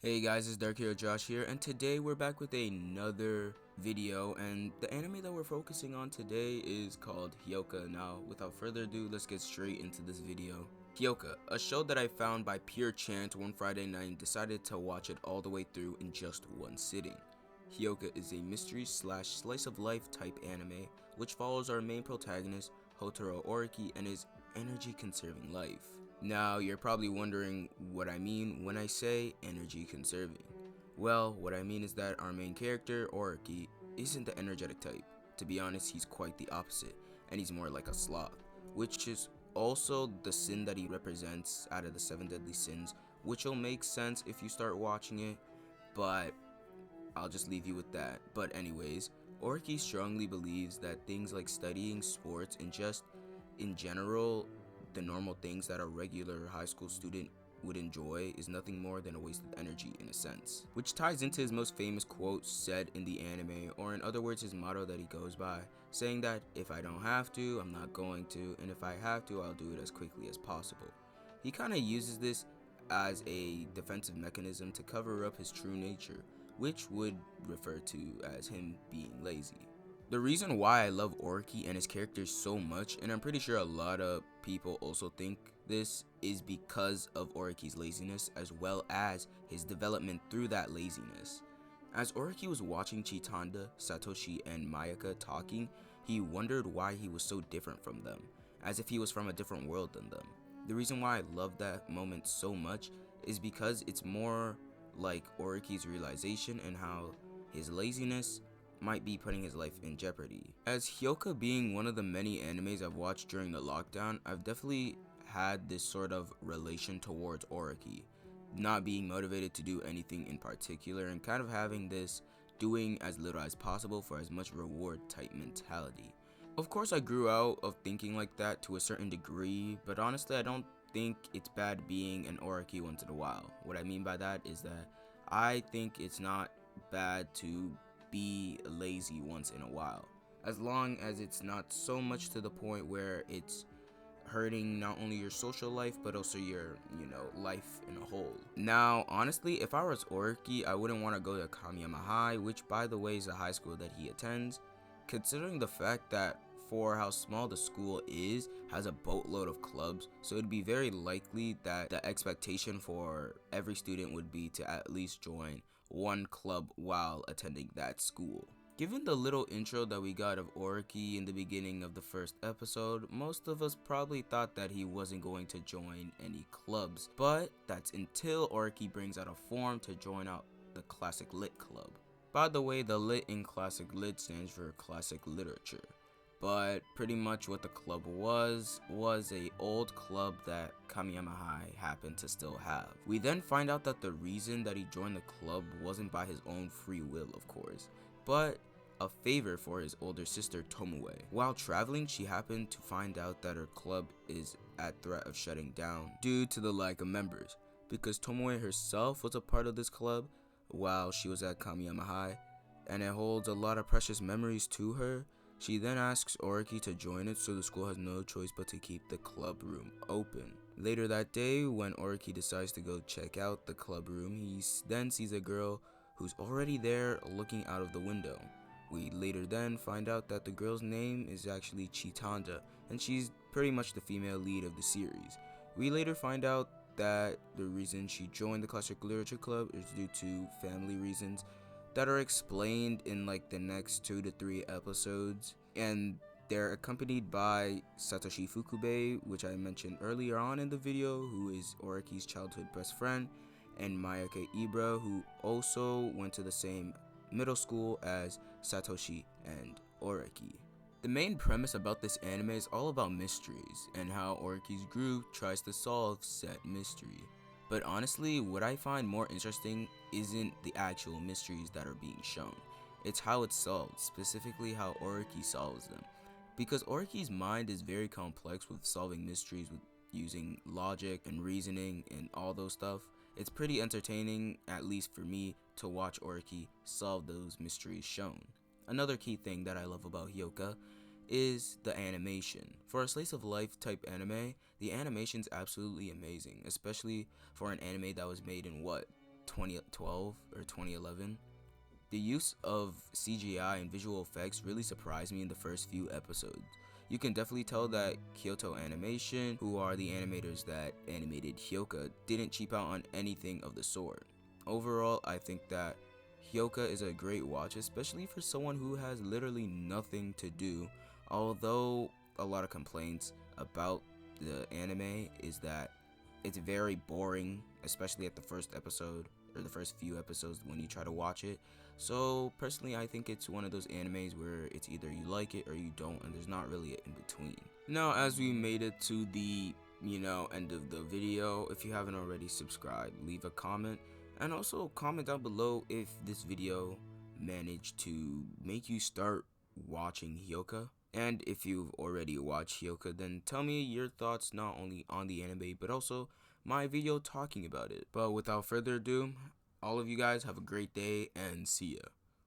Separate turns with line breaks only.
Hey guys, it's Dark Hero Josh here, and today we're back with another video, and the anime that we're focusing on today is called Hyouka. Now, without further ado, let's get straight into this video. Hyouka, a show that I found by pure chance one Friday night and decided to watch it all the way through in just one sitting. Hyouka is a mystery slash slice of life type anime, which follows our main protagonist, Hotaro Oriki, and his energy conserving life. Now, you're probably wondering what I mean when I say energy conserving. Well, what I mean is that our main character, Oriki, isn't the energetic type. To be honest, he's quite the opposite, and he's more like a sloth, which is also the sin that he represents out of the 7 deadly sins, which will make sense if you start watching it, but I'll just leave you with that. But anyways, Oriki strongly believes that things like studying, sports, and just in general, the normal things that a regular high school student would enjoy is nothing more than a waste of energy in a sense. Which ties into his most famous quote said in the anime, or in other words his motto that he goes by, saying that if I don't have to, I'm not going to, and if I have to, I'll do it as quickly as possible. He kind of uses this as a defensive mechanism to cover up his true nature, which would refer to as him being lazy. The reason why I love Oriki and his characters so much, and I'm pretty sure a lot of people also think this, is because of Oriki's laziness as well as his development through that laziness. As Oriki was watching Chitanda, Satoshi, and Mayaka talking, he wondered why he was so different from them, as if he was from a different world than them. The reason why I love that moment so much is because it's more like Oriki's realization and how his laziness might be putting his life in jeopardy. As Hyouka being one of the many animes I've watched during the lockdown, I've definitely had this sort of relation towards Oriki, not being motivated to do anything in particular and kind of having this doing as little as possible for as much reward type mentality. Of course, I grew out of thinking like that to a certain degree, but honestly I don't think it's bad being an Oriki once in a while. What I mean by that is that I think it's not bad to be lazy once in a while, as long as it's not so much to the point where it's hurting not only your social life but also your life in a whole. Now honestly, if I was Oriki, I wouldn't want to go to Kamiyama High, which by the way is a high school that he attends, considering the fact that for how small the school is, has a boatload of clubs, so it'd be very likely that the expectation for every student would be to at least join one club while attending that school. Given the little intro that we got of Oriki in the beginning of the first episode, most of us probably thought that he wasn't going to join any clubs, but that's until Oriki brings out a form to join out the Classic Lit Club. By the way, the lit in Classic Lit stands for Classic Literature, but pretty much what the club was a old club that Kamiyama High happened to still have. We then find out that the reason that he joined the club wasn't by his own free will, of course, but a favor for his older sister Tomoe. While traveling, she happened to find out that her club is at threat of shutting down due to the lack of members, because Tomoe herself was a part of this club while she was at Kamiyama High, and it holds a lot of precious memories to her. She then asks Oriki to join it, so the school has no choice but to keep the club room open. Later that day, when Oriki decides to go check out the club room, he then sees a girl who's already there looking out of the window. We later then find out that the girl's name is actually Chitanda, and she's pretty much the female lead of the series. We later find out that the reason she joined the Classic Literature Club is due to family reasons that are explained in like the next 2 to 3 episodes, and they're accompanied by Satoshi Fukube, which I mentioned earlier on in the video, who is Oriki's childhood best friend, and Mayaka Ibra, who also went to the same middle school as Satoshi and Oriki. The main premise about this anime is all about mysteries and how Oriki's group tries to solve said mystery. But honestly, what I find more interesting isn't the actual mysteries that are being shown. It's how it's solved, specifically how Oriki solves them. Because Oriki's mind is very complex with solving mysteries with using logic and reasoning and all those stuff. It's pretty entertaining, at least for me, to watch Oriki solve those mysteries shown. Another key thing that I love about Hyouka is the animation. For a slice of life type anime, the animation's absolutely amazing, especially for an anime that was made in 2012 or 2011. The use of CGI and visual effects really surprised me in the first few episodes. You can definitely tell that Kyoto Animation, who are the animators that animated Hyouka, didn't cheap out on anything of the sort. Overall, I think that Hyouka is a great watch, especially for someone who has literally nothing to do, although a lot of complaints about the anime is that it's very boring, especially at the first episode or the first few episodes when you try to watch it. So personally, I think it's one of those animes where it's either you like it or you don't, and there's not really an in between. Now, as we made it to the end of the video, if you haven't already subscribed, leave a comment, and also comment down below if this video managed to make you start watching Hyouka. And if you've already watched Hyouka, then tell me your thoughts not only on the anime but also my video talking about it. But without further ado, all of you guys have a great day and see ya.